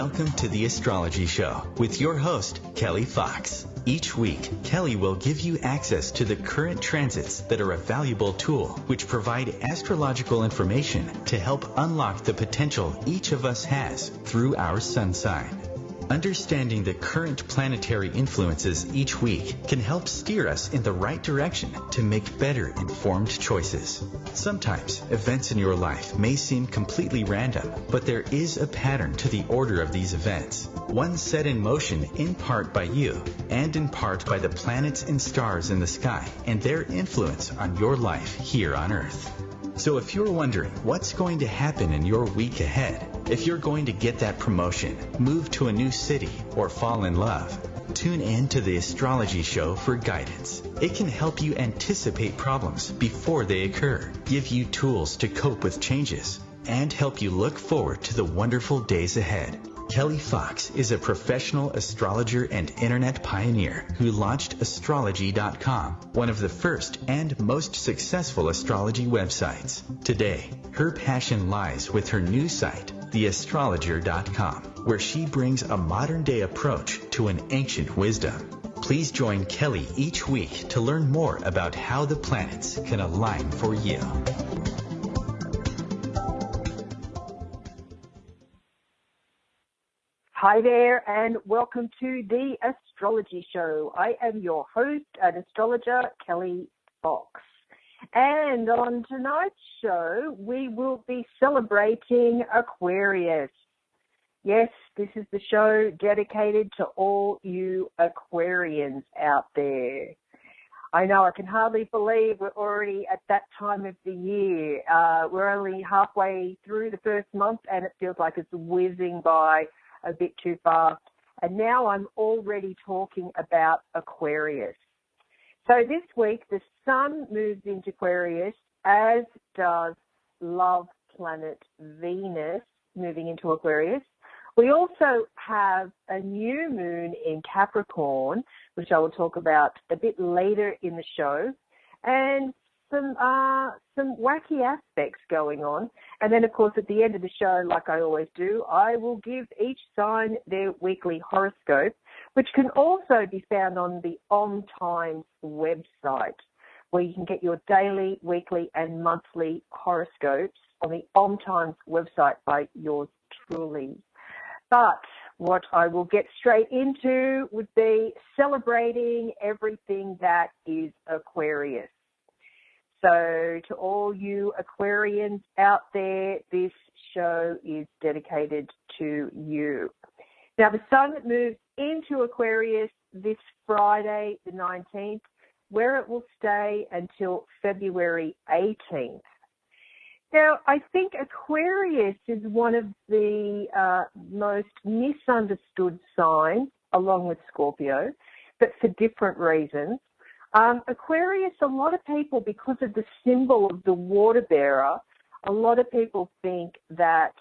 Welcome to the Astrology Show with your host, Kelly Fox. Each week, Kelly will give you access to the current transits that are a valuable tool which provide astrological information to help unlock the potential each of us has through our sun sign. Understanding the current planetary influences each week can help steer us in the right direction to make better informed choices. Sometimes events in your life may seem completely random, but there is a pattern to the order of these events, one set in motion in part by you and in part by the planets and stars in the sky and their influence on your life here on Earth. So if you're wondering what's going to happen in your week ahead, if you're going to get that promotion, move to a new city, or fall in love, tune in to the Astrology Show for guidance. It can help you anticipate problems before they occur, give you tools to cope with changes, and help you look forward to the wonderful days ahead. Kelly Fox is a professional astrologer and internet pioneer who launched astrology.com, one of the first and most successful astrology websites. Today, her passion lies with her new site, theastrologer.com, where she brings a modern-day approach to an ancient wisdom. Please join Kelly each week to learn more about how the planets can align for you. Hi there, and welcome to the Astrology Show. I am your host and astrologer, Kelly Fox. And on tonight's show, we will be celebrating Aquarius. Yes, this is the show dedicated to all you Aquarians out there. I know, I can hardly believe we're already at that time of the year. We're only halfway through the first month, and it feels like it's whizzing by a bit too fast. And now I'm already talking about Aquarius. So this week, the Sun moves into Aquarius, as does love planet Venus moving into Aquarius. We also have a new moon in Capricorn, which I will talk about a bit later in the show, and some wacky aspects going on. And then, of course, at the end of the show, like I always do, I will give each sign their weekly horoscope, which can also be found on the OMTimes website, where you can get your daily, weekly, and monthly horoscopes on the OMTimes website by yours truly. But what I will get straight into would be celebrating everything that is Aquarius. So to all you Aquarians out there, this show is dedicated to you. Now, the Sun moves into Aquarius this Friday, the 19th, where it will stay until February 18th. Now, I think Aquarius is one of the most misunderstood signs, along with Scorpio, but for different reasons. Aquarius, a lot of people, because of the symbol of the water bearer, a lot of people think that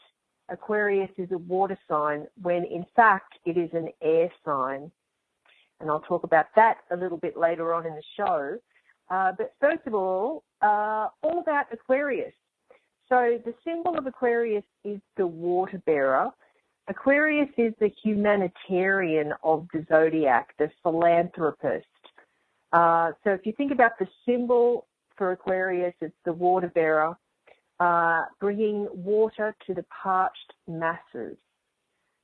Aquarius is a water sign when in fact it is an air sign. And I'll talk about that a little bit later on in the show. But first of all about Aquarius. So the symbol of Aquarius is the water bearer. Aquarius is the humanitarian of the Zodiac, the philanthropist. So if you think about the symbol for Aquarius, it's the water bearer, bringing water to the parched masses.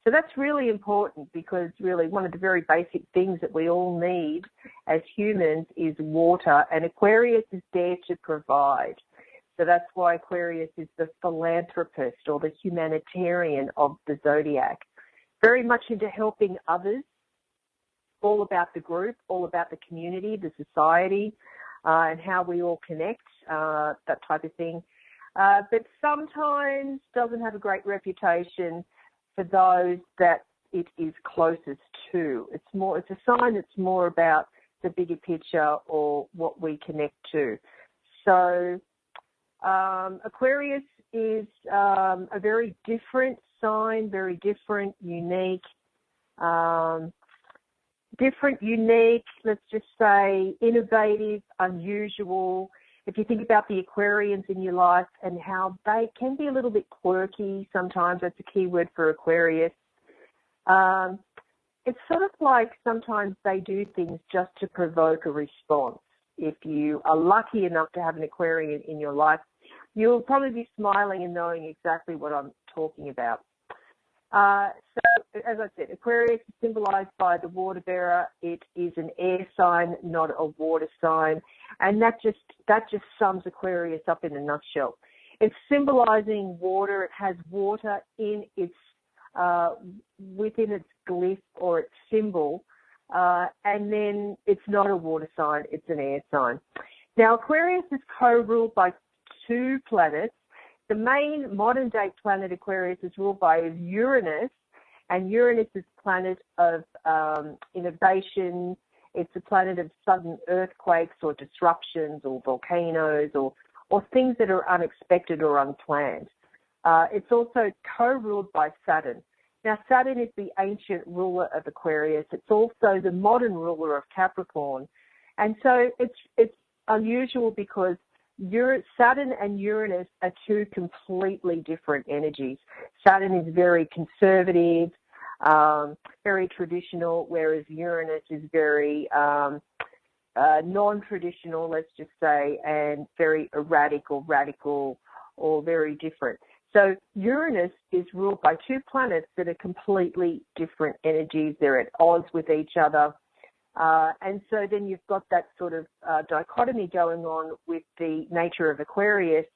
So that's really important because really one of the very basic things that we all need as humans is water, and Aquarius is there to provide. So that's why Aquarius is the philanthropist or the humanitarian of the Zodiac. Very much into helping others, all about the group, all about the community, the society, and how we all connect, that type of thing. But sometimes doesn't have a great reputation for those that it is closest to. It's a sign that's more about the bigger picture or what we connect to. So Aquarius is a very different sign, very different, unique, let's just say innovative, unusual. If you think about the Aquarians in your life and how they can be a little bit quirky sometimes, that's a key word for Aquarius. It's sort of like sometimes they do things just to provoke a response. If you are lucky enough to have an Aquarian in your life, you'll probably be smiling and knowing exactly what I'm talking about. So, as I said, Aquarius is symbolized by the water bearer. It is an air sign, not a water sign. And that just sums Aquarius up in a nutshell. It's symbolizing water. It has water in its within its glyph or its symbol. And then it's not a water sign, it's an air sign. Now, Aquarius is co-ruled by 2 planets. The main modern-day planet Aquarius is ruled by Uranus, and Uranus is a planet of innovation. It's a planet of sudden earthquakes or disruptions or volcanoes or things that are unexpected or unplanned. It's also co-ruled by Saturn. Now, Saturn is the ancient ruler of Aquarius. It's also the modern ruler of Capricorn. And so it's unusual because Saturn and Uranus are 2 completely different energies. Saturn is very conservative, very traditional, whereas Uranus is very non-traditional, let's just say, and very erratic or radical or very different. So Uranus is ruled by 2 planets that are completely different energies. They're at odds with each other. And so then you've got that sort of dichotomy going on with the nature of Aquarius.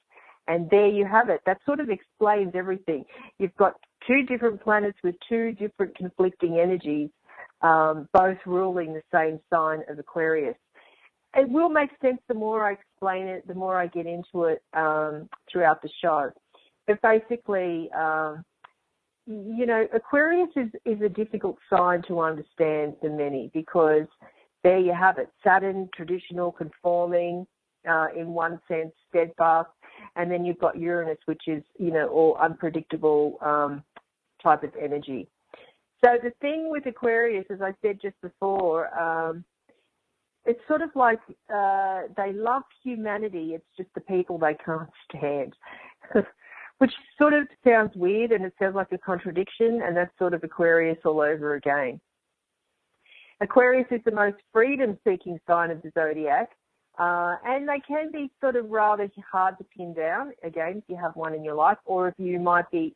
And there you have it. That sort of explains everything. You've got 2 different planets with 2 different conflicting energies, both ruling the same sign of Aquarius. It will make sense the more I explain it, the more I get into it throughout the show. But basically, Aquarius is a difficult sign to understand for many because there you have it. Saturn, traditional, conforming, in one sense, steadfast. And then you've got Uranus, which is, all unpredictable type of energy. So the thing with Aquarius, as I said just before, it's sort of like they love humanity. It's just the people they can't stand. Which sort of sounds weird and it sounds like a contradiction, and that's sort of Aquarius all over again. Aquarius is the most freedom-seeking sign of the Zodiac, and they can be sort of rather hard to pin down, again, if you have one in your life, or if you might be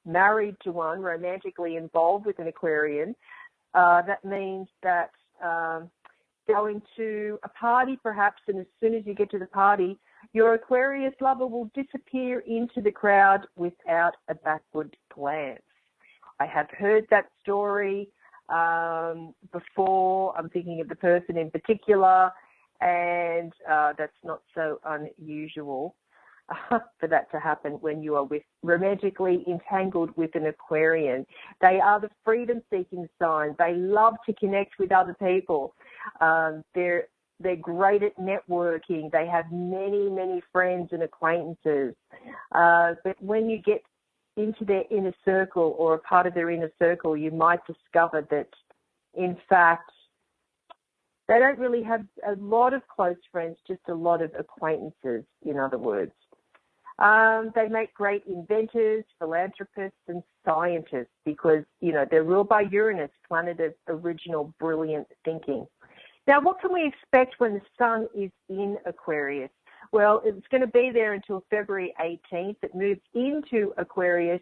married to one, romantically involved with an Aquarian. That means that going to a party perhaps, and as soon as you get to the party, your Aquarius lover will disappear into the crowd without a backward glance. I have heard that story before. I'm thinking of the person in particular, and that's not so unusual for that to happen when you are romantically entangled with an Aquarian. They are the freedom-seeking sign. They love to connect with other people. They're great at networking. They have many, many friends and acquaintances. But when you get into their inner circle or a part of their inner circle, you might discover that, in fact, they don't really have a lot of close friends, just a lot of acquaintances, in other words. They make great inventors, philanthropists, and scientists because, they're ruled by Uranus, planet of original, brilliant thinking. Now, what can we expect when the sun is in Aquarius? Well, it's going to be there until February 18th. It moves into Aquarius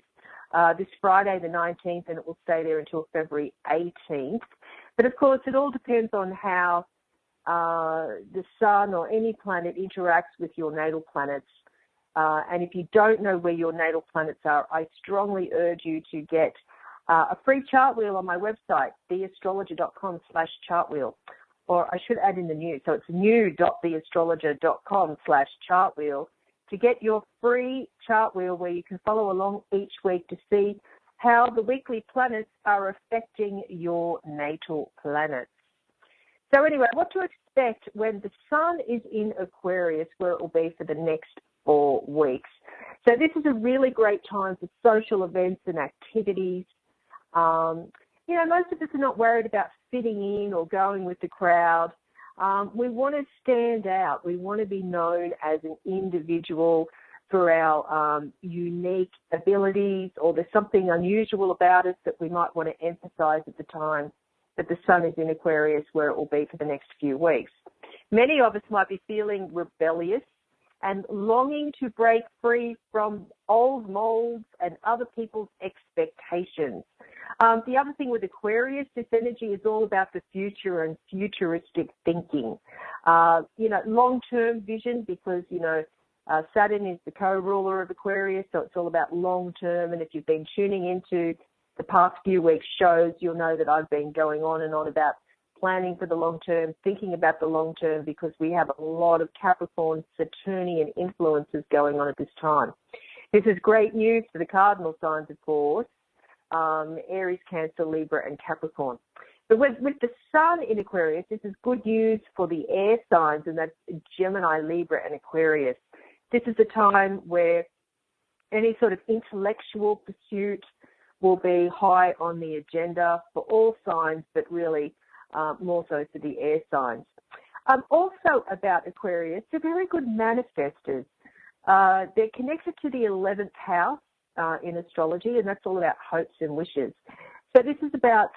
this Friday, the 19th, and it will stay there until February 18th. But, of course, it all depends on how the sun or any planet interacts with your natal planets. And if you don't know where your natal planets are, I strongly urge you to get a free chart wheel on my website, theastrologer.com/chartwheel. Or I should add in the new. So it's new.theastrologer.com/chartwheel to get your free chart wheel where you can follow along each week to see how the weekly planets are affecting your natal planets. So anyway, what to expect when the sun is in Aquarius, where it will be for the next 4 weeks. So this is a really great time for social events and activities. Most of us are not worried about fitting in or going with the crowd. We want to stand out. We want to be known as an individual. for our unique abilities, or there's something unusual about us that we might want to emphasize at the time that the sun is in Aquarius, where it will be for the next few weeks. Many of us might be feeling rebellious and longing to break free from old molds and other people's expectations. The other thing with Aquarius, this energy is all about the future and futuristic thinking. Long-term vision, because, Saturn is the co-ruler of Aquarius, so it's all about long-term. And if you've been tuning into the past few weeks' shows, you'll know that I've been going on and on about planning for the long term, thinking about the long term, because we have a lot of Capricorn, Saturnian influences going on at this time. This is great news for the cardinal signs, of course, Aries, Cancer, Libra, and Capricorn. But with the sun in Aquarius, this is good news for the air signs, and that's Gemini, Libra, and Aquarius. This is a time where any sort of intellectual pursuit will be high on the agenda for all signs, but really more so for the air signs. Also about Aquarius, they're very good manifestors. They're connected to the 11th house in astrology, and that's all about hopes and wishes. So this is about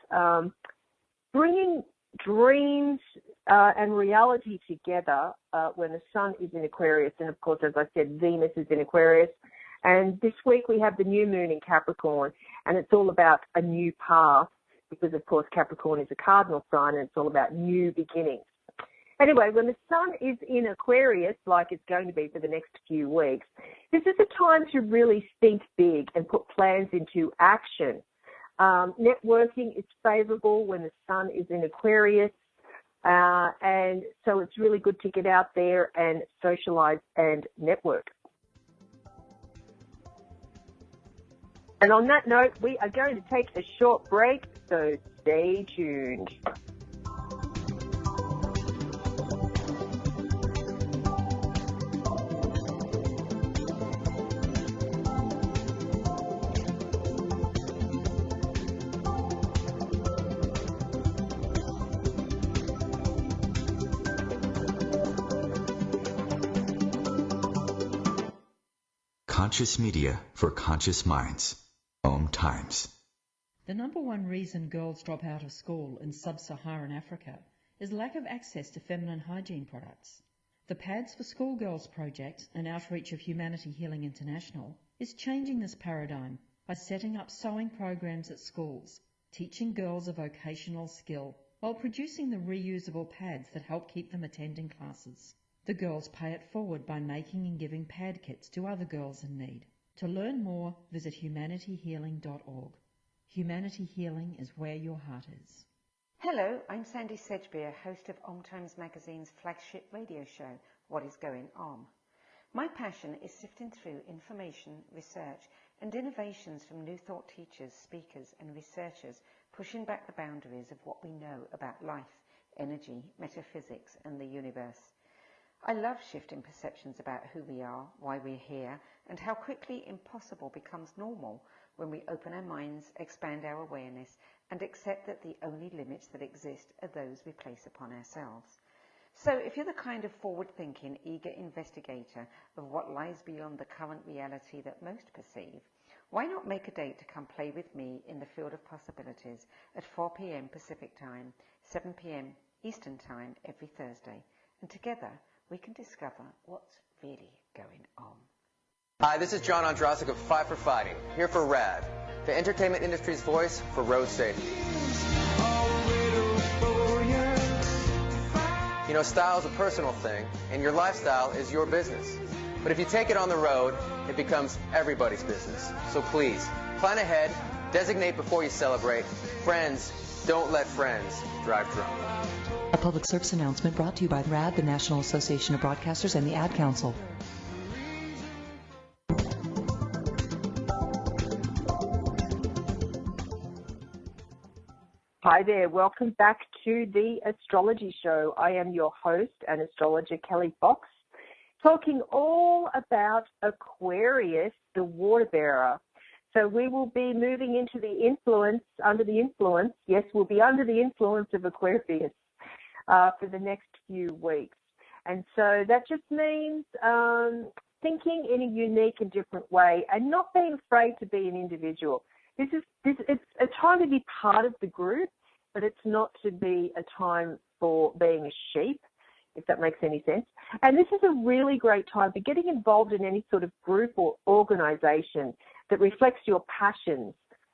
bringing dreams and reality together when the sun is in Aquarius. And, of course, as I said, Venus is in Aquarius. And this week we have the new moon in Capricorn, and it's all about a new path, because, of course, Capricorn is a cardinal sign, and it's all about new beginnings. Anyway, when the sun is in Aquarius, like it's going to be for the next few weeks, this is a time to really think big and put plans into action. Networking is favorable when the sun is in Aquarius, and so it's really good to get out there and socialize and network. And on that note, we are going to take a short break, so stay tuned. Conscious media for conscious minds. OMTimes. The number one reason girls drop out of school in sub-Saharan Africa is lack of access to feminine hygiene products. The Pads for Schoolgirls project, an outreach of Humanity Healing International, is changing this paradigm by setting up sewing programs at schools, teaching girls a vocational skill while producing the reusable pads that help keep them attending classes. The girls pay it forward by making and giving pad kits to other girls in need. To learn more, visit humanityhealing.org. Humanity Healing is where your heart is. Hello, I'm Sandy Sedgbeer, host of OMTimes magazine's flagship radio show, What is Going On? My passion is sifting through information, research and innovations from new thought teachers, speakers and researchers pushing back the boundaries of what we know about life, energy, metaphysics and the universe. I love shifting perceptions about who we are, why we're here, and how quickly impossible becomes normal when we open our minds, expand our awareness, and accept that the only limits that exist are those we place upon ourselves. So if you're the kind of forward-thinking, eager investigator of what lies beyond the current reality that most perceive, why not make a date to come play with me in the field of possibilities at 4 p.m. Pacific Time, 7 p.m. Eastern Time every Thursday, and together we can discover what's really going on. Hi, this is John Andrasik of Five for Fighting, here for RAD, the entertainment industry's voice for road safety. You know, style is a personal thing, and your lifestyle is your business. But if you take it on the road, it becomes everybody's business. So please, plan ahead, designate before you celebrate. Friends, don't let friends drive drunk. A public service announcement brought to you by RAD, the National Association of Broadcasters, and the Ad Council. Hi there, welcome back to the Astrology Show. I am your host and astrologer, Kelly Fox, talking all about Aquarius, the water bearer. So we will be moving into the influence, yes, we'll be under the influence of Aquarius for the next few weeks. And so that just means thinking in a unique and different way and not being afraid to be an individual. It's a time to be part of the group, but it's not to be a time for being a sheep, if that makes any sense. And this is a really great time for getting involved in any sort of group or organisation that reflects your passions.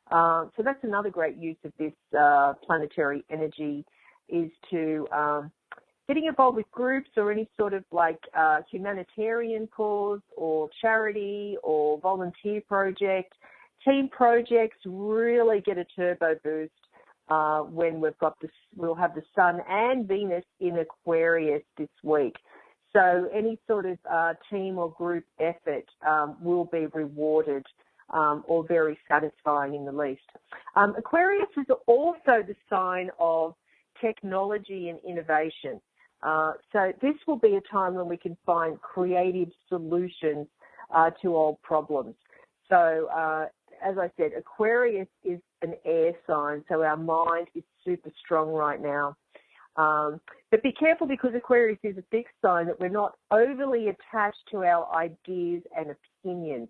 So that's another great use of this planetary energy, is to getting involved with groups or any sort of like humanitarian cause or charity or volunteer project. Team projects really get a turbo boost when we'll have the Sun and Venus in Aquarius this week. So any sort of team or group effort will be rewarded or very satisfying in the least. Aquarius is also the sign of technology and innovation. So this will be a time when we can find creative solutions to old problems. So as I said, Aquarius is an air sign, so our mind is super strong right now. But be careful, because Aquarius is a fixed sign, that we're not overly attached to our ideas and opinions.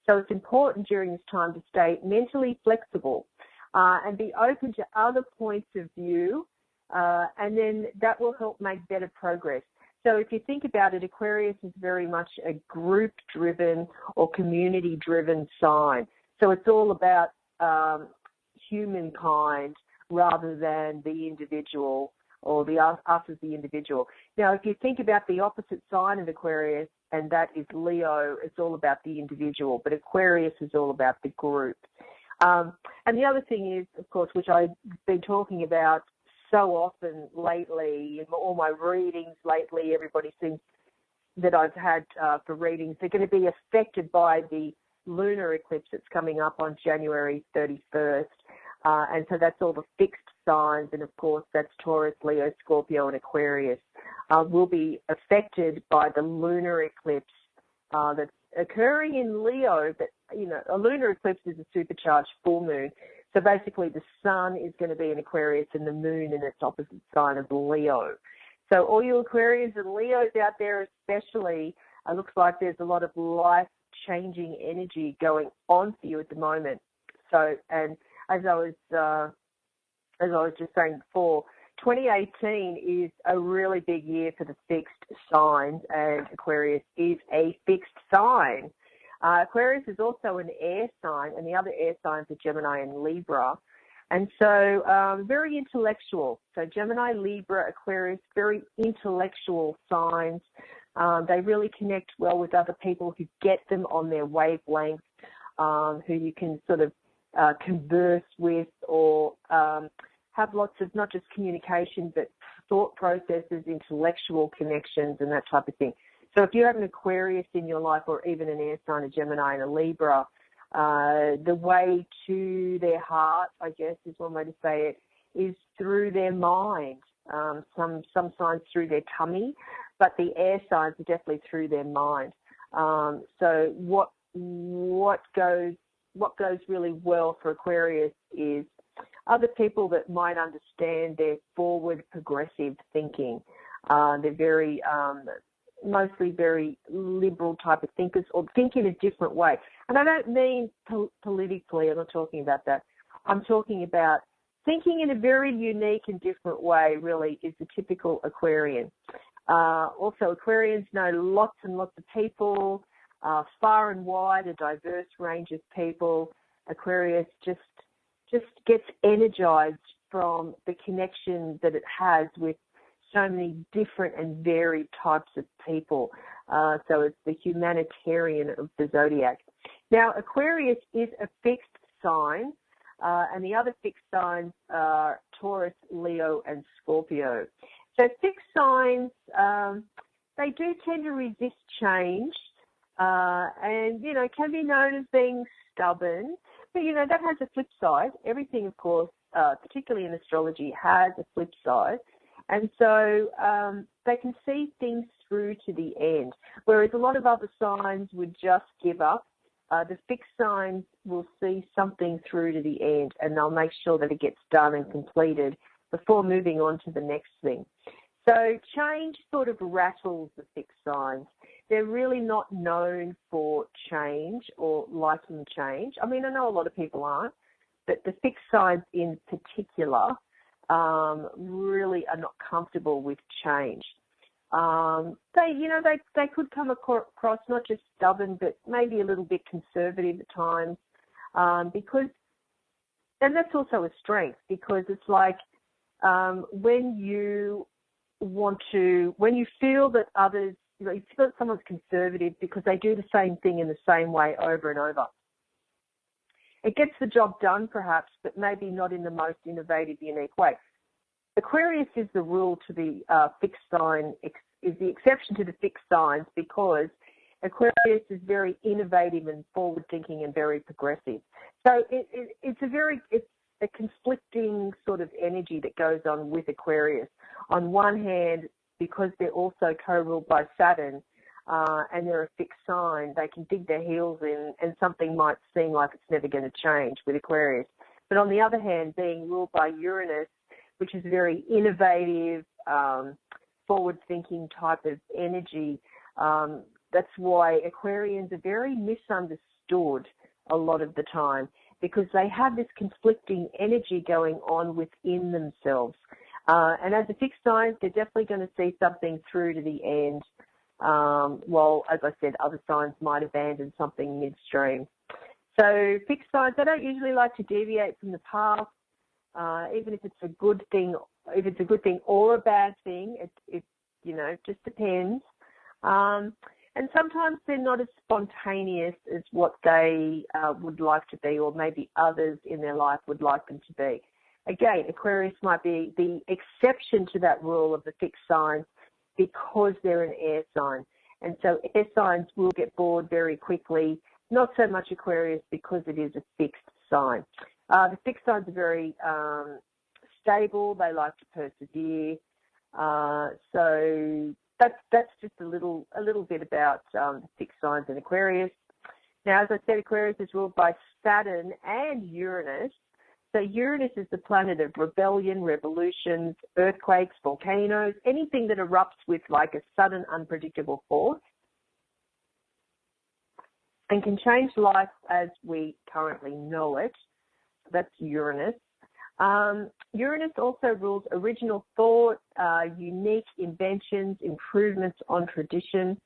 So it's important during this time to stay mentally flexible and be open to other points of view, and then that will help make better progress. So if you think about it, Aquarius is very much a group-driven or community-driven sign. So it's all about humankind rather than the individual or us as the individual. Now, if you think about the opposite sign of Aquarius, and that is Leo, it's all about the individual, but Aquarius is all about the group. And the other thing is, of course, which I've been talking about so often lately in all my readings lately, everybody seems that I've had for readings, they're going to be affected by the lunar eclipse that's coming up on January 31st. And so that's all the fixed signs, and of course that's Taurus, Leo, Scorpio, and Aquarius will be affected by the lunar eclipse that's occurring in Leo. But, you know, a lunar eclipse is a supercharged full moon. So basically the sun is going to be in Aquarius and the moon in its opposite sign of Leo. So all you Aquarians and Leos out there especially, it looks like there's a lot of life-changing energy going on for you at the moment. So, and as I was just saying before, 2018 is a really big year for the fixed signs, and Aquarius is a fixed sign. Aquarius is also an air sign, and the other air signs are Gemini and Libra. And so very intellectual. So Gemini, Libra, Aquarius, very intellectual signs. They really connect well with other people who get them on their wavelength, who you can sort of converse with or have lots of not just communication but thought processes, intellectual connections and that type of thing. So if you have an Aquarius in your life, or even an air sign, a Gemini and a Libra, the way to their heart, I guess is one way to say it, is through their mind. Some signs through their tummy, but the air signs are definitely through their mind. So what goes really well for Aquarius is other people that might understand their forward progressive thinking. They're very mostly very liberal type of thinkers, or think in a different way. And I don't mean politically, I'm not talking about that. I'm talking about thinking in a very unique and different way, really, is the typical Aquarian. Also, Aquarians know lots and lots of people, far and wide, a diverse range of people. Aquarius just gets energized from the connection that it has with so many different and varied types of people. So it's the humanitarian of the Zodiac. Now, Aquarius is a fixed sign, and the other fixed signs are Taurus, Leo, and Scorpio. So fixed signs, they do tend to resist change, and, you know, can be known as being stubborn. But, you know, that has a flip side. Everything, of course, particularly in astrology, has a flip side. And so they can see things through to the end, whereas a lot of other signs would just give up. The fixed signs will see something through to the end, and they'll make sure that it gets done and completed before moving on to the next thing. So change sort of rattles the fixed signs. they're really not known for change or liking change. I mean, I know a lot of people aren't, but the fixed signs in particular really are not comfortable with change. They could come across not just stubborn, but maybe a little bit conservative at times, because, and that's also a strength, because it's like when you feel that others, you feel that someone's conservative because they do the same thing in the same way over and over. It gets the job done, perhaps, but maybe not in the most innovative, unique way. Aquarius is the rule to the fixed sign, is the exception to the fixed signs, because Aquarius is very innovative and forward-thinking and very progressive. So it's a conflicting sort of energy that goes on with Aquarius. On one hand, because they're also co-ruled by Saturn, and they're a fixed sign, they can dig their heels in, and something might seem like it's never going to change with Aquarius. But on the other hand, being ruled by Uranus, which is a very innovative, forward-thinking type of energy, that's why Aquarians are very misunderstood a lot of the time, because they have this conflicting energy going on within themselves. And as a fixed sign, they're definitely going to see something through to the end, while, as I said, other signs might abandon something midstream. So fixed signs, they don't usually like to deviate from the path, even if it's a good thing. If it's a good thing or a bad thing, it just depends. And sometimes they're not as spontaneous as what they would like to be, or maybe others in their life would like them to be. Again, Aquarius might be the exception to that rule of the fixed signs because they're an air sign. And so air signs will get bored very quickly, not so much Aquarius because it is a fixed sign. The fixed signs are very stable. They like to persevere. So that's just a little bit about the fixed signs in Aquarius. Now, as I said, Aquarius is ruled by Saturn and Uranus. So Uranus is the planet of rebellion, revolutions, earthquakes, volcanoes, anything that erupts with like a sudden, unpredictable force and can change life as we currently know it. That's Uranus. Uranus also rules original thought, unique inventions, improvements on tradition.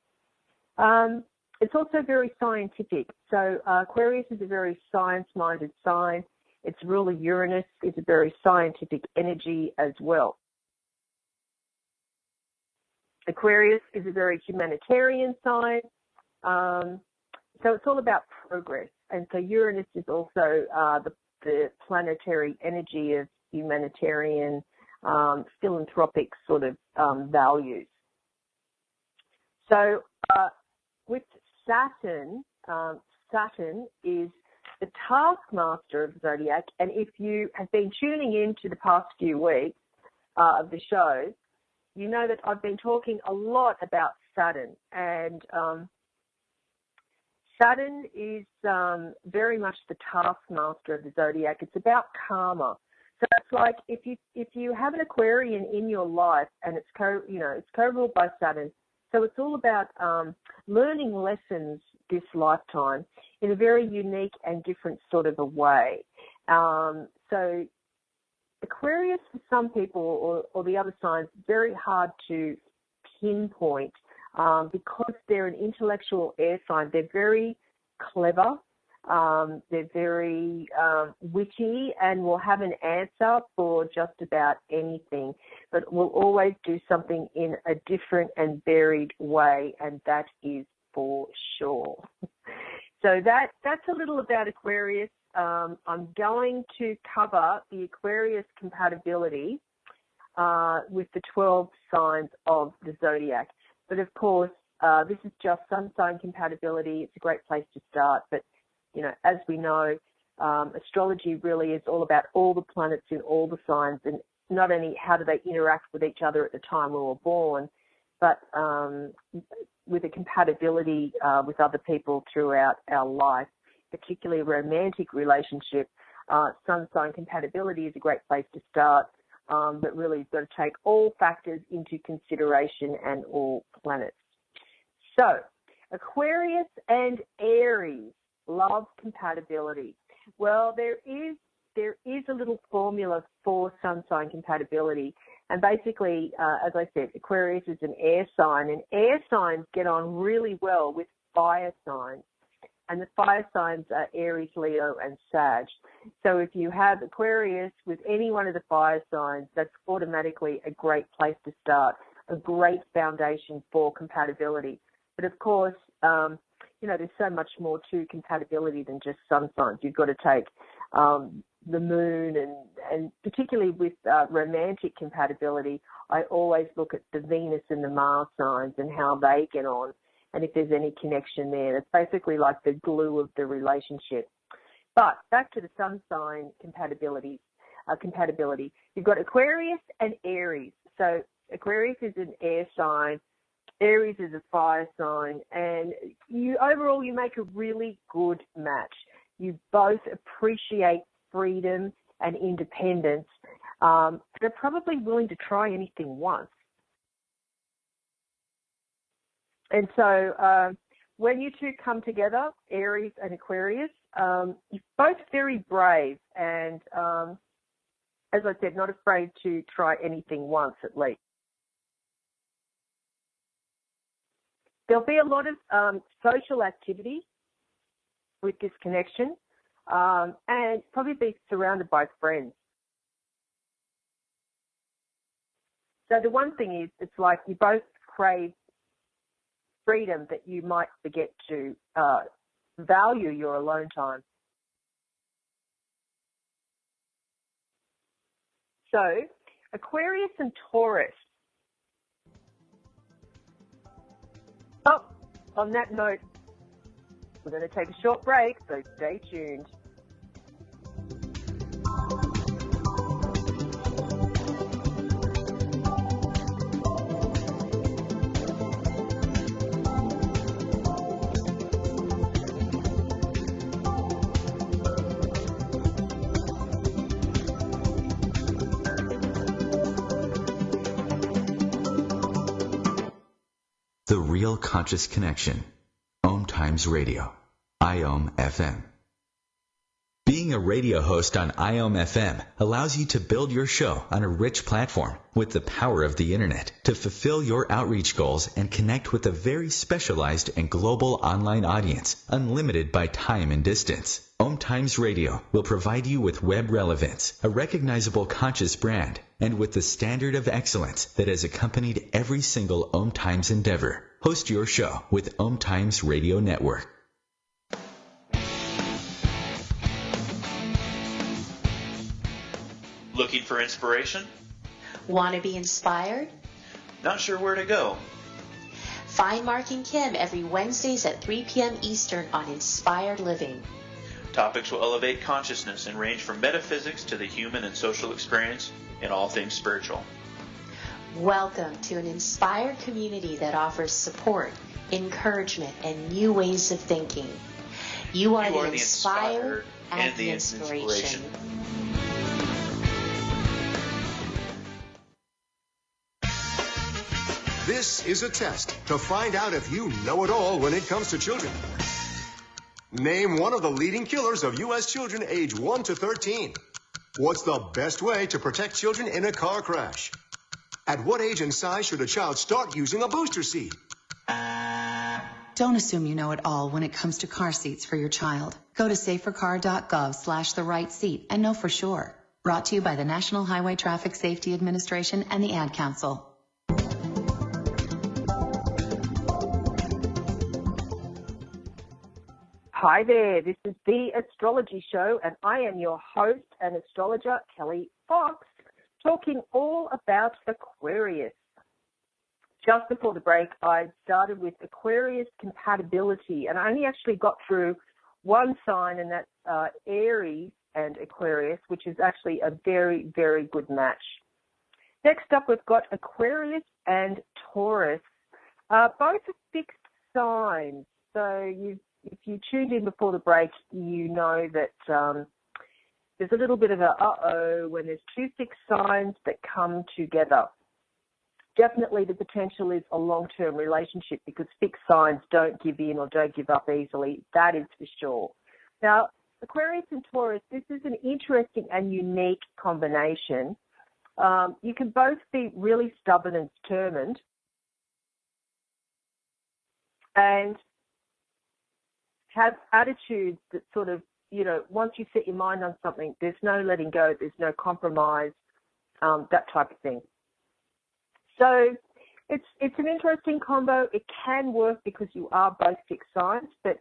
It's also very scientific. So Aquarius is a very science-minded sign. Its ruler Uranus is a very scientific energy as well. Aquarius is a very humanitarian sign. So it's all about progress. And so Uranus is also the planetary energy of humanitarian, philanthropic sort of values. So with Saturn, Saturn is the taskmaster of Zodiac, and if you have been tuning in to the past few weeks of the shows, you know that I've been talking a lot about Saturn, and Saturn is very much the taskmaster of the Zodiac. It's about karma. So it's like if you have an Aquarian in your life, and it's co-ruled by Saturn. So it's all about learning lessons this lifetime in a very unique and different sort of a way. So Aquarius, for some people, or the other signs, very hard to pinpoint because they're an intellectual air sign. They're very clever. They're very witty and will have an answer for just about anything, but will always do something in a different and varied way, and that is for sure. So that's a little about Aquarius. I'm going to cover the Aquarius compatibility with the 12 signs of the Zodiac. But of course, this is just sun sign compatibility. It's a great place to start, but as we know, astrology really is all about all the planets in all the signs, and not only how do they interact with each other at the time we were born, but with a compatibility with other people throughout our life, particularly a romantic relationship. Sun sign compatibility is a great place to start, but really you've got to take all factors into consideration and all planets. So Aquarius and Aries, love compatibility. Well, there is a little formula for sun sign compatibility. And basically, as I said, Aquarius is an air sign, and air signs get on really well with fire signs. And the fire signs are Aries, Leo, and Sag. So if you have Aquarius with any one of the fire signs, that's automatically a great place to start, a great foundation for compatibility. But of course, there's so much more to compatibility than just sun signs. You've got to take the moon, and particularly with romantic compatibility, I always look at the Venus and the Mars signs and how they get on, and if there's any connection there. It's basically like the glue of the relationship. But back to the sun sign compatibility. You've got Aquarius and Aries. So Aquarius is an air sign, Aries is a fire sign, and overall you make a really good match. You both appreciate freedom and independence. They're probably willing to try anything once. And so when you two come together, Aries and Aquarius, you're both very brave and, as I said, not afraid to try anything once at least. There'll be a lot of social activity with this connection, and probably be surrounded by friends. So the one thing is, it's like you both crave freedom that you might forget to value your alone time. So Aquarius and Taurus. Oh, on that note, we're going to take a short break, so stay tuned. The Real Conscious Connection. OMTimes Radio. IOM FM. Being a radio host on IOM FM allows you to build your show on a rich platform with the power of the internet to fulfill your outreach goals and connect with a very specialized and global online audience, unlimited by time and distance. OMTimes Radio will provide you with web relevance, a recognizable conscious brand, and with the standard of excellence that has accompanied every single OMTimes endeavor. Host your show with OMTimes Radio Network. Looking for inspiration? Want to be inspired? Not sure where to go? Find Mark and Kim every Wednesdays at 3 p.m. Eastern on Inspired Living. Topics will elevate consciousness and range from metaphysics to the human and social experience in all things spiritual. Welcome to an inspired community that offers support, encouragement, and new ways of thinking. You are the inspired and the inspiration. This is a test to find out if you know it all when it comes to children. Name one of the leading killers of U.S. children age 1 to 13. What's the best way to protect children in a car crash? At what age and size should a child start using a booster seat? Don't assume you know it all when it comes to car seats for your child. Go to safercar.gov/the-right-seat and know for sure. Brought to you by the National Highway Traffic Safety Administration and the Ad Council. Hi there, this is The Astrology Show, and I am your host and astrologer, Kelly Fox, talking all about Aquarius. Just before the break, I started with Aquarius compatibility, and I only actually got through one sign, and that's Aries and Aquarius, which is actually a very, very good match. Next up, we've got Aquarius and Taurus. Both are fixed signs, so if you tuned in before the break, you know that there's a little bit of a uh-oh when there's two fixed signs that come together. definitely the potential is a long-term relationship because fixed signs don't give in or don't give up easily. That is for sure. Now, Aquarius and Taurus, this is an interesting and unique combination. You can both be really stubborn and determined and have attitudes that sort of, once you set your mind on something, there's no letting go, there's no compromise, that type of thing. So it's an interesting combo. It can work because you are both fixed signs, but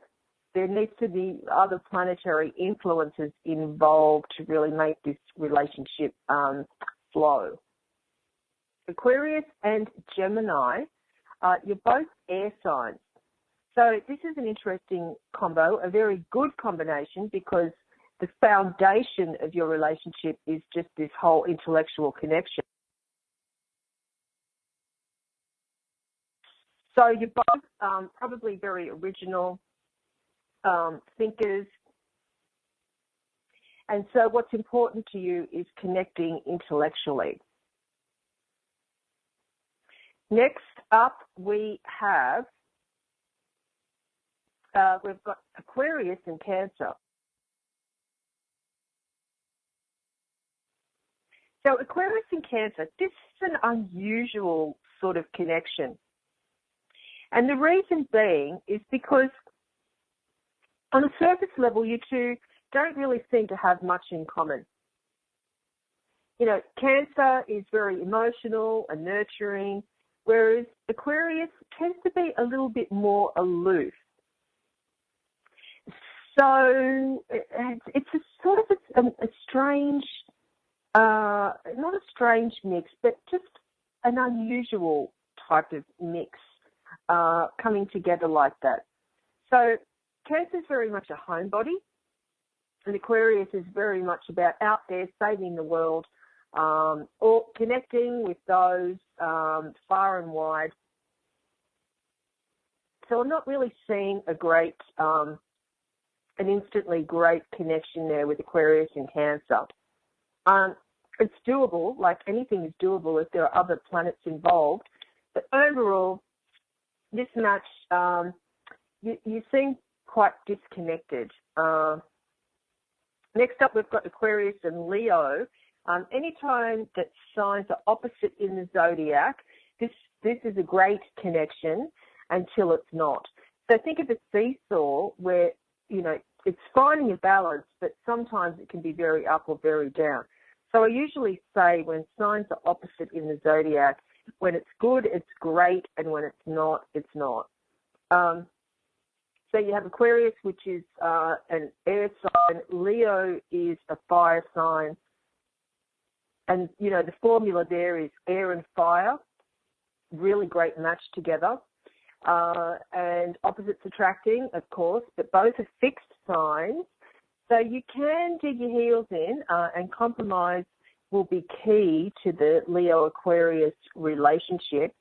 there needs to be other planetary influences involved to really make this relationship flow. Aquarius and Gemini, you're both air signs. So this is an interesting combo, a very good combination because the foundation of your relationship is just this whole intellectual connection. So you're both probably very original thinkers. And so what's important to you is connecting intellectually. Next up, we have, we've got Aquarius and Cancer. So Aquarius and Cancer, this is an unusual sort of connection. And the reason being is because on a surface level, you two don't really seem to have much in common. Cancer is very emotional and nurturing, whereas Aquarius tends to be a little bit more aloof. So it's a sort of a strange, not a strange mix, but just an unusual type of mix coming together like that. So Cancer is very much a homebody, and Aquarius is very much about out there saving the world, or connecting with those far and wide. So I'm not really seeing an instantly great connection there with Aquarius and Cancer. It's doable, like anything is doable if there are other planets involved, but overall, this match, you seem quite disconnected. Next up, we've got Aquarius and Leo. Anytime that signs are opposite in the zodiac, this is a great connection until it's not. So think of a seesaw where, it's finding a balance, but sometimes it can be very up or very down. So I usually say when signs are opposite in the zodiac, when it's good, it's great, and when it's not, it's not. So you have Aquarius, which is an air sign. Leo is a fire sign. And, the formula there is air and fire. Really great match together. And opposites attracting, of course, but both are fixed signs. So you can dig your heels in, and compromise will be key to the Leo-Aquarius relationship.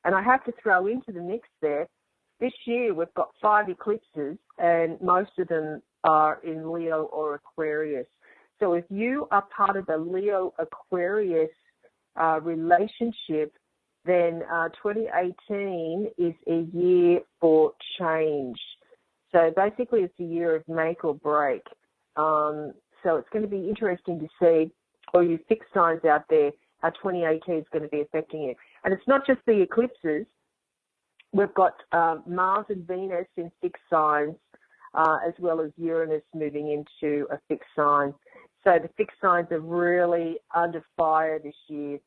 And I have to throw into the mix there, this year we've got 5 eclipses, and most of them are in Leo or Aquarius. So if you are part of the Leo-Aquarius relationship, then 2018 is a year for change. So basically it's a year of make or break. So it's going to be interesting to see, or you fixed signs out there, how 2018 is going to be affecting you. And it's not just the eclipses. We've got Mars and Venus in fixed signs, as well as Uranus moving into a fixed sign. So the fixed signs are really under fire this year.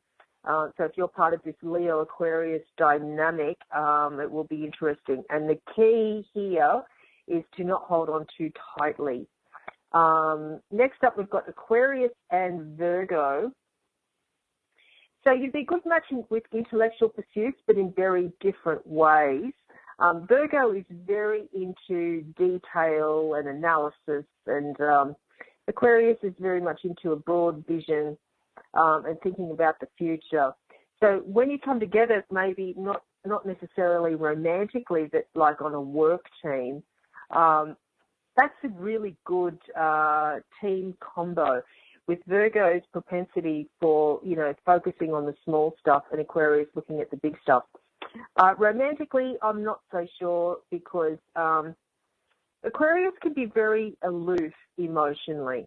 So if you're part of this Leo-Aquarius dynamic, it will be interesting. And the key here is to not hold on too tightly. Next up, we've got Aquarius and Virgo. So you'd be good matching with intellectual pursuits, but in very different ways. Virgo is very into detail and analysis, and Aquarius is very much into a broad vision and thinking about the future. So when you come together, maybe not necessarily romantically, but like on a work team, that's a really good team combo with Virgo's propensity for, focusing on the small stuff and Aquarius looking at the big stuff. Romantically, I'm not so sure because Aquarius can be very aloof emotionally.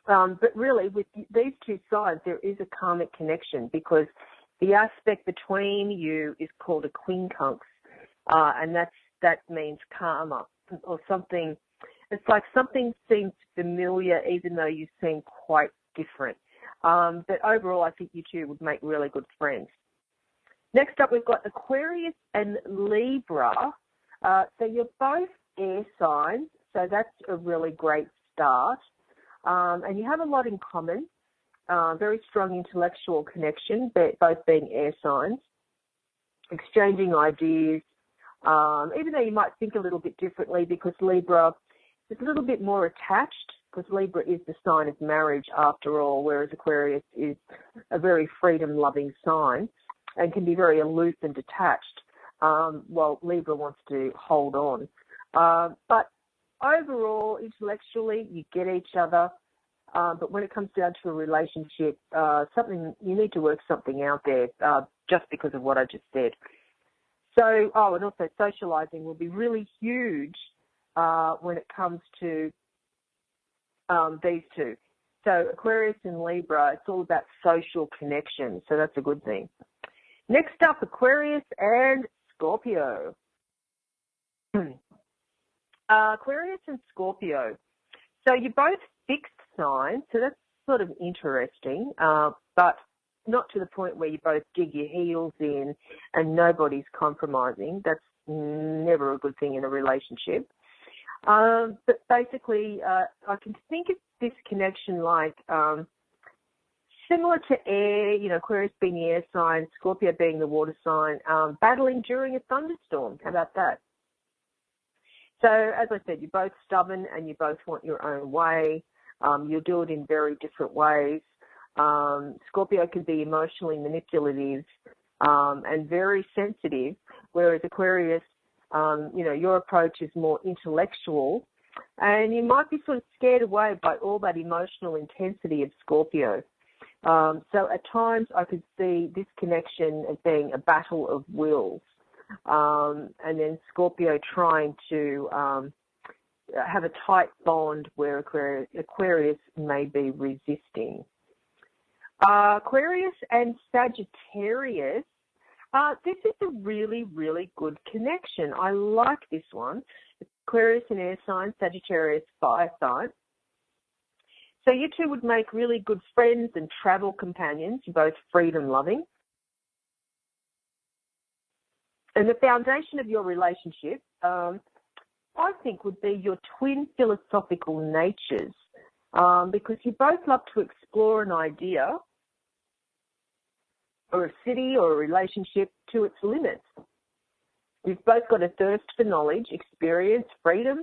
But really, with these two sides, there is a karmic connection because the aspect between you is called a quincunx, and that means karma or something. It's like something seems familiar even though you seem quite different. But overall, I think you two would make really good friends. Next up, we've got Aquarius and Libra. So you're both air signs, so that's a really great start. And you have a lot in common, very strong intellectual connection, both being air signs, exchanging ideas, even though you might think a little bit differently because Libra is a little bit more attached because Libra is the sign of marriage after all, whereas Aquarius is a very freedom-loving sign and can be very aloof and detached, while Libra wants to hold on. But overall, intellectually, you get each other, but when it comes down to a relationship, you need to work something out there just because of what I just said. So, and also socializing will be really huge when it comes to these two. So Aquarius and Libra, it's all about social connection, so that's a good thing. Next up, Aquarius and Scorpio. Aquarius and Scorpio. So you're both fixed signs, so that's sort of interesting, but not to the point where you both dig your heels in and nobody's compromising. That's never a good thing in a relationship. But basically, I can think of this connection like similar to air, Aquarius being the air sign, Scorpio being the water sign, battling during a thunderstorm. How about that? So, as I said, you're both stubborn and you both want your own way. You'll do it in very different ways. Scorpio can be emotionally manipulative and very sensitive, whereas Aquarius, your approach is more intellectual, and you might be sort of scared away by all that emotional intensity of Scorpio. So at times I could see this connection as being a battle of wills, and then Scorpio trying to have a tight bond where Aquarius may be resisting. Aquarius and Sagittarius, this is a really, really good connection. I like this one. Aquarius and air sign, Sagittarius fire sign. So you two would make really good friends and travel companions. You're both freedom-loving. And the foundation of your relationship, I think, would be your twin philosophical natures, because you both love to explore an idea or a city or a relationship to its limits. You've both got a thirst for knowledge, experience, freedom,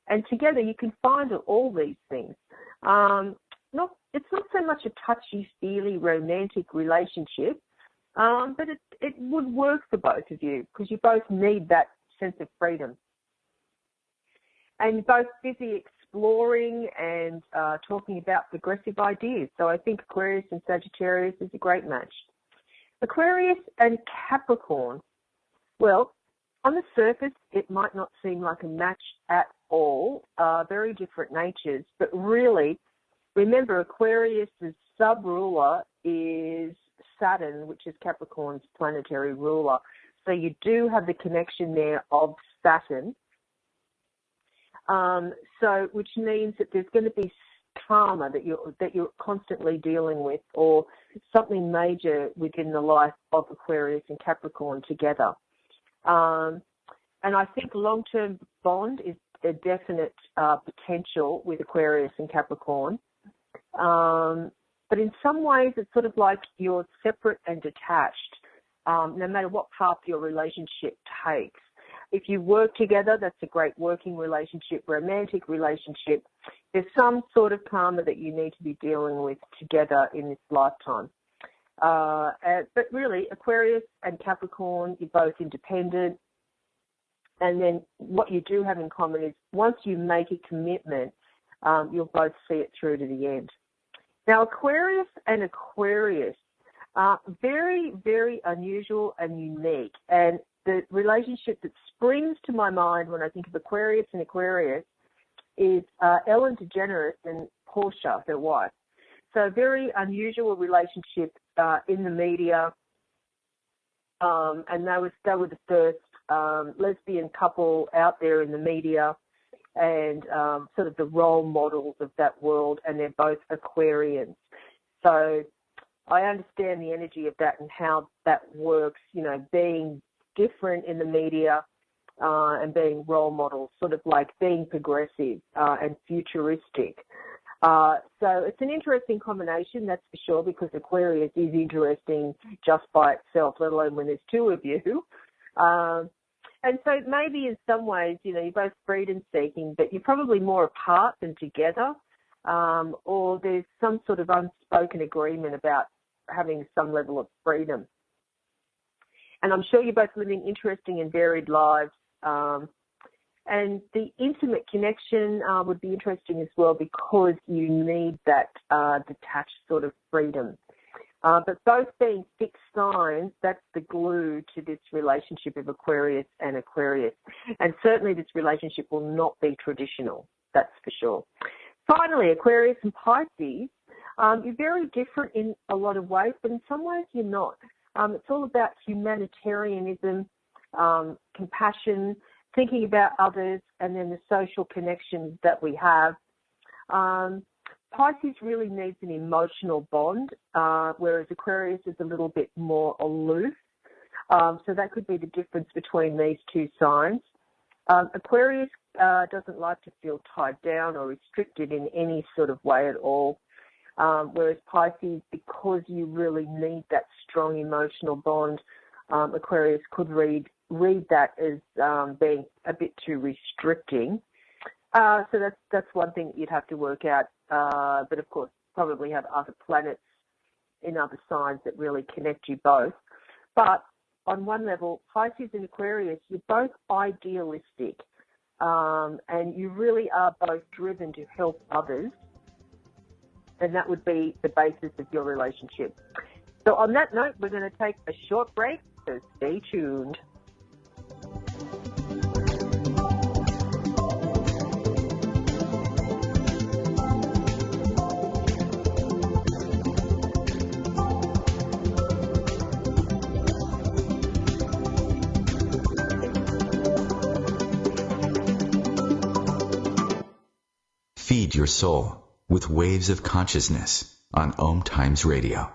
and together you can find all these things. It's not so much a touchy-feely romantic relationship, but it would work for both of you because you both need that sense of freedom. And you're both busy exploring and talking about progressive ideas. So I think Aquarius and Sagittarius is a great match. Aquarius and Capricorn. Well, on the surface, it might not seem like a match at all, very different natures, but really, remember Aquarius' sub-ruler is Saturn, which is Capricorn's planetary ruler. So you do have the connection there of Saturn, which means that there's going to be karma that you're constantly dealing with, or something major within the life of Aquarius and Capricorn together. And I think long-term bond is a definite potential with Aquarius and Capricorn. But in some ways, it's sort of like you're separate and detached, no matter what path your relationship takes. If you work together, that's a great working relationship, romantic relationship. There's some sort of karma that you need to be dealing with together in this lifetime. But really, Aquarius and Capricorn, you're both independent. And then what you do have in common is once you make a commitment, you'll both see it through to the end. Now, Aquarius and Aquarius are very, very unusual and unique. And the relationship that springs to my mind when I think of Aquarius and Aquarius is Ellen DeGeneres and Portia, their wife. So a very unusual relationship in the media. And they were the first lesbian couple out there in the media and sort of the role models of that world, and they're both Aquarians. So I understand the energy of that and how that works, you know, being different in the media and being role models, sort of like being progressive and futuristic. So it's an interesting combination, that's for sure, because Aquarius is interesting just by itself, let alone when there's two of you. And so maybe in some ways, you know, you're both freedom-seeking, but you're probably more apart than together, or there's some sort of unspoken agreement about having some level of freedom. And I'm sure you're both living interesting and varied lives. And the intimate connection would be interesting as well because you need that detached sort of freedom. But both being fixed signs, that's the glue to this relationship of Aquarius and Aquarius. And certainly this relationship will not be traditional, that's for sure. Finally, Aquarius and Pisces, you're very different in a lot of ways, but in some ways you're not. It's all about humanitarianism, compassion, thinking about others, and then the social connections that we have. Pisces really needs an emotional bond, whereas Aquarius is a little bit more aloof. So that could be the difference between these two signs. Aquarius doesn't like to feel tied down or restricted in any sort of way at all, whereas Pisces, because you really need that strong emotional bond, Aquarius could read that as being a bit too restricting. So that's one thing that you'd have to work out. But of course, probably have other planets in other signs that really connect you both. But on one level, Pisces and Aquarius, you're both idealistic, and you really are both driven to help others, and that would be the basis of your relationship. So on that note, we're going to take a short break, so stay tuned. Feed your soul with waves of consciousness on OMTimes Radio.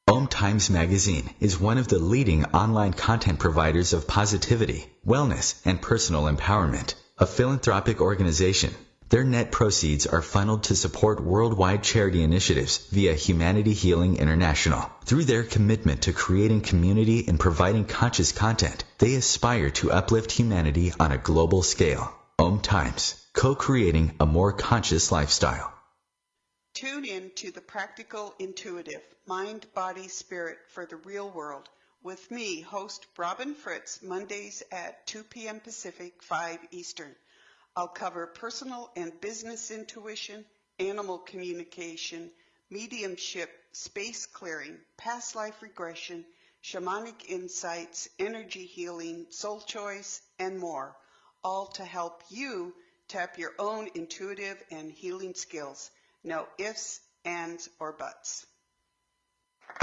OMTimes Magazine is one of the leading online content providers of positivity, wellness, and personal empowerment, a philanthropic organization. Their net proceeds are funneled to support worldwide charity initiatives via Humanity Healing International. Through their commitment to creating community and providing conscious content, they aspire to uplift humanity on a global scale. OMTimes, co-creating a more conscious lifestyle. Tune in to the Practical Intuitive, Mind, Body, Spirit for the Real World with me, host Robin Fritz, Mondays at 2 p.m. Pacific, 5 Eastern. I'll cover personal and business intuition, animal communication, mediumship, space clearing, past life regression, shamanic insights, energy healing, soul choice, and more, all to help you tap your own intuitive and healing skills. No ifs, ands, or buts.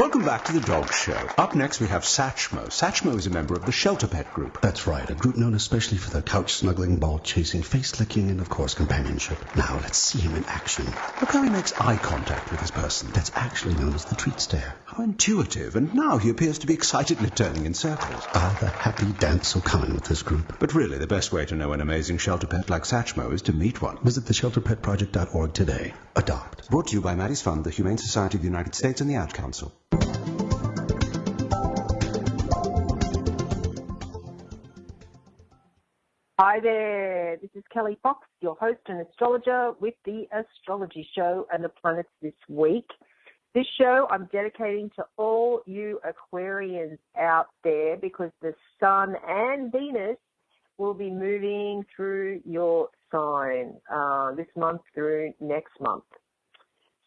Welcome back to The Dog Show. Up next we have Satchmo. Satchmo is a member of the Shelter Pet Group. That's right, a group known especially for their couch-snuggling, ball-chasing, face-licking, and of course companionship. Now let's see him in action. Look how he makes eye contact with his person. That's actually known as the treat stare. How intuitive, and now he appears to be excitedly turning in circles. Ah, the happy dance so common with this group. But really, the best way to know an amazing shelter pet like Satchmo is to meet one. Visit theshelterpetproject.org today. Adopt. Brought to you by Maddie's Fund, the Humane Society of the United States, and the Ad Council. Hi there, this is Kelly Fox, your host and astrologer with the Astrology Show and the planets this week. This show I'm dedicating to all you Aquarians out there because the Sun and Venus will be moving through your sign this month through next month.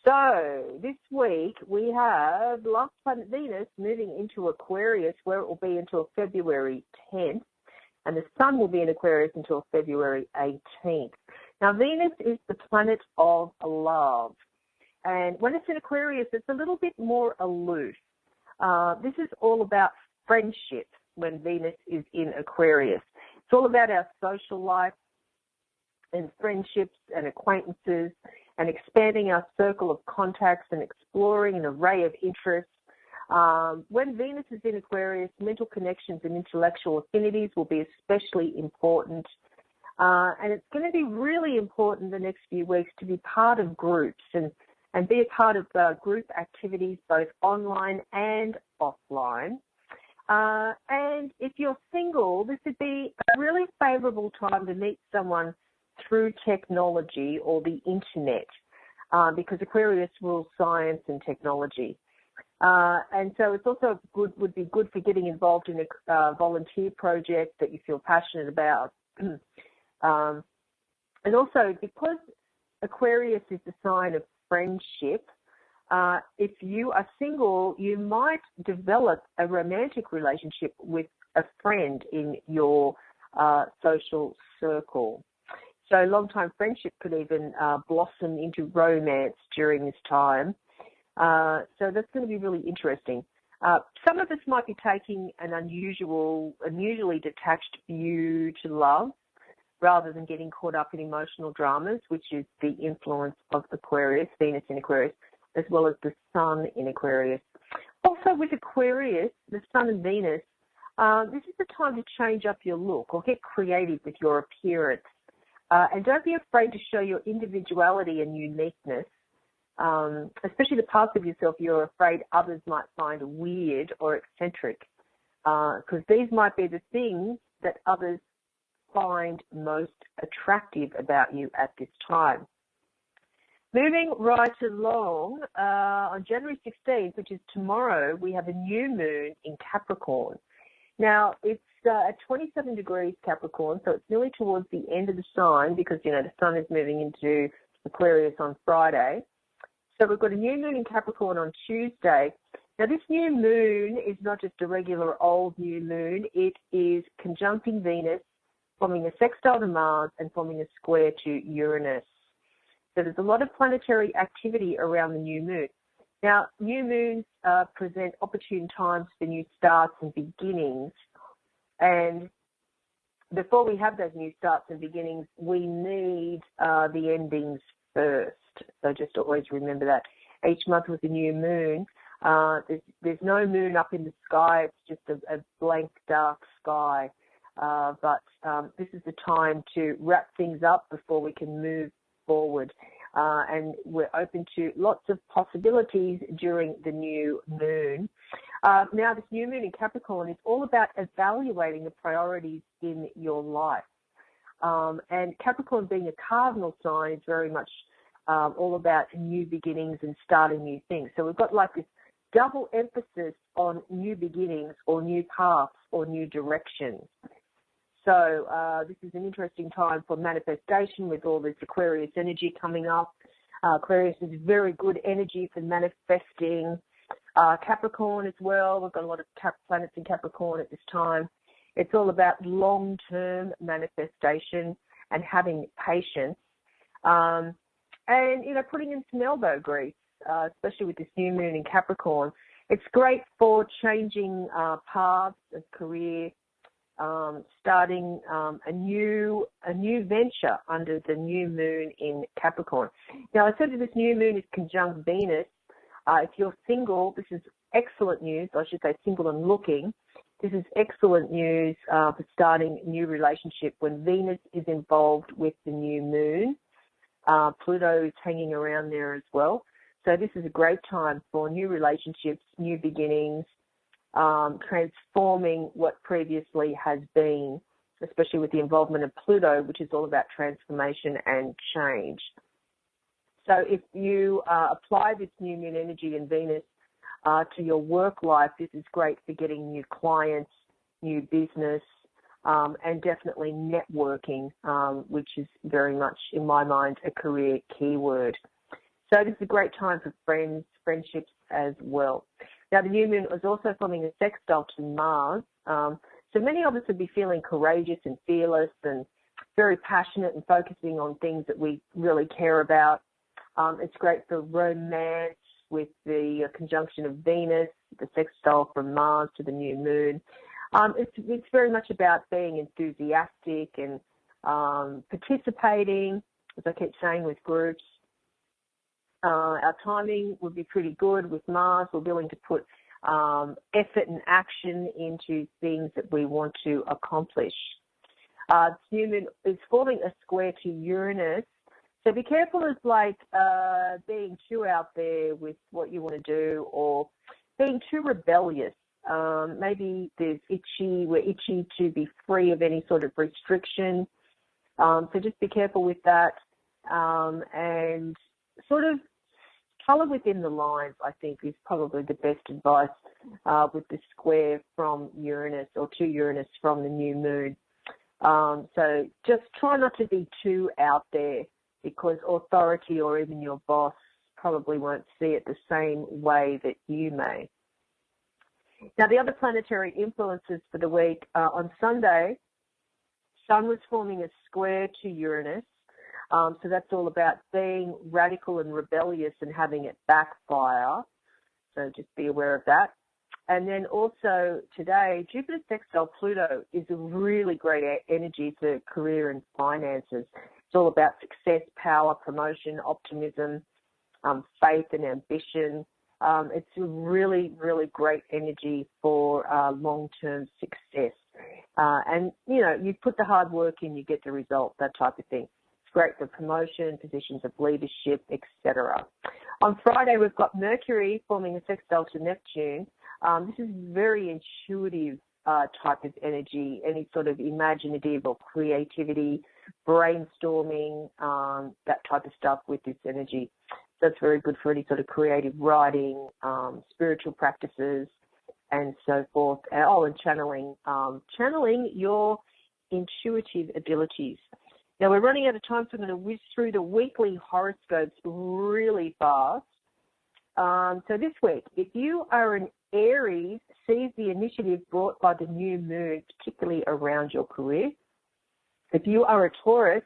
So this week we have the last planet Venus moving into Aquarius, where it will be until February 10th, and the Sun will be in Aquarius until February 18th. Now Venus is the planet of love, and when it's in Aquarius, it's a little bit more aloof. This is all about friendship when Venus is in Aquarius. It's all about our social life and friendships and acquaintances and expanding our circle of contacts and exploring an array of interests. When Venus is in Aquarius, mental connections and intellectual affinities will be especially important. And it's going to be really important the next few weeks to be part of groups and be a part of group activities, both online and offline. And if you're single, this would be a really favorable time to meet someone through technology or the internet, because Aquarius rules science and technology. And so it's also would be good for getting involved in a volunteer project that you feel passionate about. And also, because Aquarius is the sign of friendship, if you are single, you might develop a romantic relationship with a friend in your social circle. So long-time friendship could even blossom into romance during this time. So that's going to be really interesting. Some of us might be taking an unusually detached view to love, rather than getting caught up in emotional dramas, which is the influence of Aquarius, Venus in Aquarius, as well as the Sun in Aquarius. Also with Aquarius, the Sun and Venus, this is the time to change up your look or get creative with your appearance. And don't be afraid to show your individuality and uniqueness, especially the parts of yourself you're afraid others might find weird or eccentric, because these might be the things that others find most attractive about you at this time. Moving right along, on January 16th, which is tomorrow, we have a new moon in Capricorn. Now, it's at 27 degrees Capricorn, so it's nearly towards the end of the sign because, the Sun is moving into Aquarius on Friday. So we've got a new moon in Capricorn on Tuesday. Now, this new moon is not just a regular old new moon. It is conjuncting Venus, forming a sextile to Mars and forming a square to Uranus. So there's a lot of planetary activity around the new moon. Now, new moons present opportune times for new starts and beginnings. And before we have those new starts and beginnings, we need the endings first. So just always remember that. Each month with the new moon, there's no moon up in the sky. It's just a blank, dark sky. But this is the time to wrap things up before we can move forward. And we're open to lots of possibilities during the new moon. Now, this new moon in Capricorn is all about evaluating the priorities in your life. And Capricorn, being a cardinal sign, is very much all about new beginnings and starting new things. So we've got like this double emphasis on new beginnings or new paths or new directions. So this is an interesting time for manifestation with all this Aquarius energy coming up. Aquarius is very good energy for manifesting. Capricorn as well. We've got a lot of planets in Capricorn at this time. It's all about long-term manifestation and having patience. And, putting in some elbow grease, especially with this new moon in Capricorn. It's great for changing paths of career, starting a new venture under the new moon in Capricorn. Now, I said that this new moon is conjunct Venus. If you're single, this is excellent news. I should say single and looking. This is excellent news for starting a new relationship when Venus is involved with the new moon. Pluto is hanging around there as well. So this is a great time for new relationships, new beginnings, transforming what previously has been, especially with the involvement of Pluto, which is all about transformation and change. So if you apply this new moon energy in Venus to your work life, this is great for getting new clients, new business, and definitely networking, which is very much, in my mind, a career keyword. So this is a great time for friendships as well. Now, the new moon is also forming a sextile to Mars. So many of us would be feeling courageous and fearless and very passionate and focusing on things that we really care about. It's great for romance with the conjunction of Venus, the sextile from Mars to the new moon. It's very much about being enthusiastic and participating, as I keep saying, with groups. Our timing would be pretty good with Mars. We're willing to put effort and action into things that we want to accomplish. This new moon is forming a square to Uranus. So be careful of being too out there with what you want to do or being too rebellious. Maybe we're itchy to be free of any sort of restriction. So just be careful with that. And sort of colour within the lines, I think, is probably the best advice with the square from Uranus or to Uranus from the new moon. So just try not to be too out there because authority or even your boss probably won't see it the same way that you may. Now, the other planetary influences for the week, on Sunday, Sun was forming a square to Uranus. So that's all about being radical and rebellious and having it backfire. So just be aware of that. And then also today, Jupiter sextile Pluto is a really great energy for career and finances. It's all about success, power, promotion, optimism, faith and ambition. It's a really, really great energy for long-term success. And, you put the hard work in, you get the result, that type of thing. It's great for promotion, positions of leadership, etc. On Friday, we've got Mercury forming a sextile to Neptune. This is very intuitive type of energy, any sort of imaginative or creativity, brainstorming, that type of stuff with this energy. So it's very good for any sort of creative writing, spiritual practices, and so forth. And channeling your intuitive abilities. Now, we're running out of time, so I'm going to whiz through the weekly horoscopes really fast. So this week, if you are an Aries, seize the initiative brought by the new moon, particularly around your career. If you are a Taurus,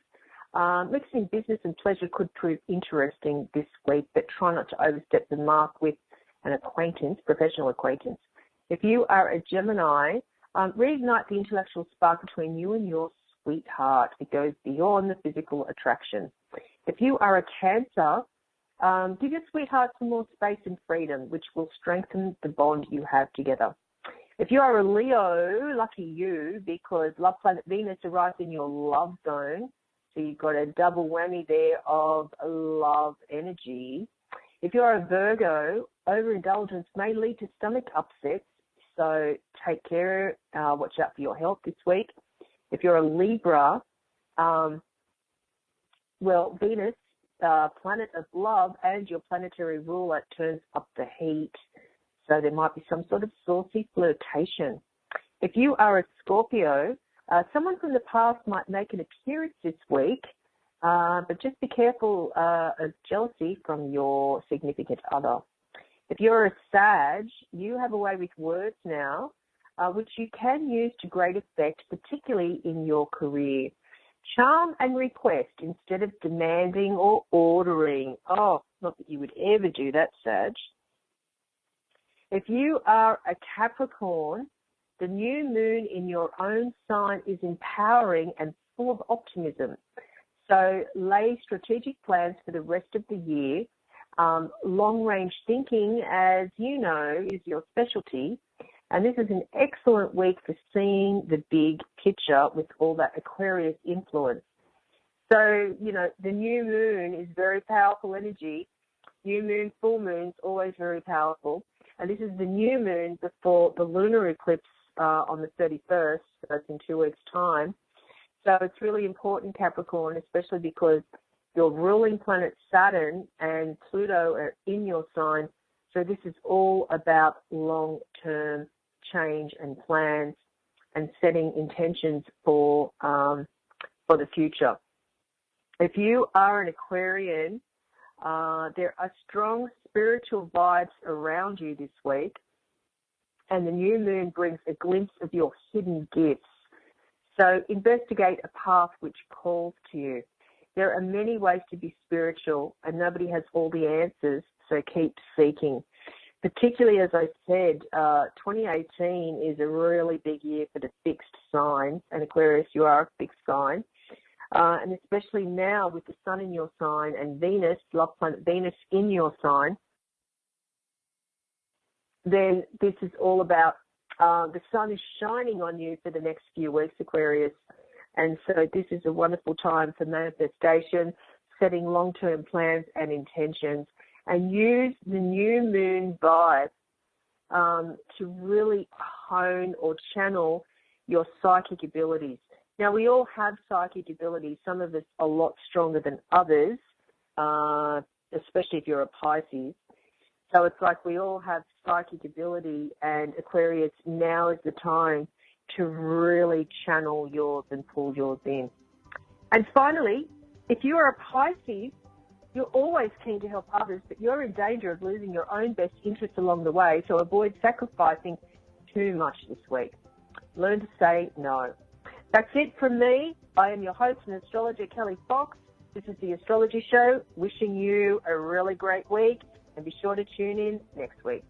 mixing business and pleasure could prove interesting this week, but try not to overstep the mark with an acquaintance, professional acquaintance. If you are a Gemini, reignite the intellectual spark between you and your sweetheart. It goes beyond the physical attraction. If you are a Cancer, give your sweetheart some more space and freedom, which will strengthen the bond you have together. If you are a Leo, lucky you, because love planet Venus arrives in your love zone. So you've got a double whammy there of love energy. If you're a Virgo, overindulgence may lead to stomach upsets. So take care, watch out for your health this week. If you're a Libra, Venus, planet of love, and your planetary ruler turns up the heat. So there might be some sort of saucy flirtation. If you are a Scorpio, someone from the past might make an appearance this week, but just be careful of jealousy from your significant other. If you're a Sag, you have a way with words now, which you can use to great effect, particularly in your career. Charm and request instead of demanding or ordering. Oh, not that you would ever do that, Sag. If you are a Capricorn, the new moon in your own sign is empowering and full of optimism. So lay strategic plans for the rest of the year. Long-range thinking, as you know, is your specialty. And this is an excellent week for seeing the big picture with all that Aquarius influence. So, the new moon is very powerful energy. New moon, full moon's always very powerful. And this is the new moon before the lunar eclipse on the 31st. So that's in 2 weeks' time. So it's really important, Capricorn, especially because your ruling planet Saturn and Pluto are in your sign. So this is all about long-term change and plans and setting intentions for the future. If you are an Aquarian, There are strong spiritual vibes around you this week, and the new moon brings a glimpse of your hidden gifts. So investigate a path which calls to you. There are many ways to be spiritual, and nobody has all the answers, so keep seeking. Particularly, as I said, 2018 is a really big year for the fixed signs, and Aquarius, you are a fixed sign. And especially now with the sun in your sign and Venus, love planet Venus in your sign, then this is all about the sun is shining on you for the next few weeks, Aquarius. And so this is a wonderful time for manifestation, setting long-term plans and intentions, and use the new moon vibe to really hone or channel your psychic abilities. Now, we all have psychic abilities, some of us a lot stronger than others, especially if you're a Pisces. So it's like we all have psychic ability, and Aquarius, now is the time to really channel yours and pull yours in. And finally, if you are a Pisces, you're always keen to help others, but you're in danger of losing your own best interests along the way, so avoid sacrificing too much this week. Learn to say no. That's it from me. I am your host and astrologer, Kelly Fox. This is the Astrology Show. Wishing you a really great week, and be sure to tune in next week.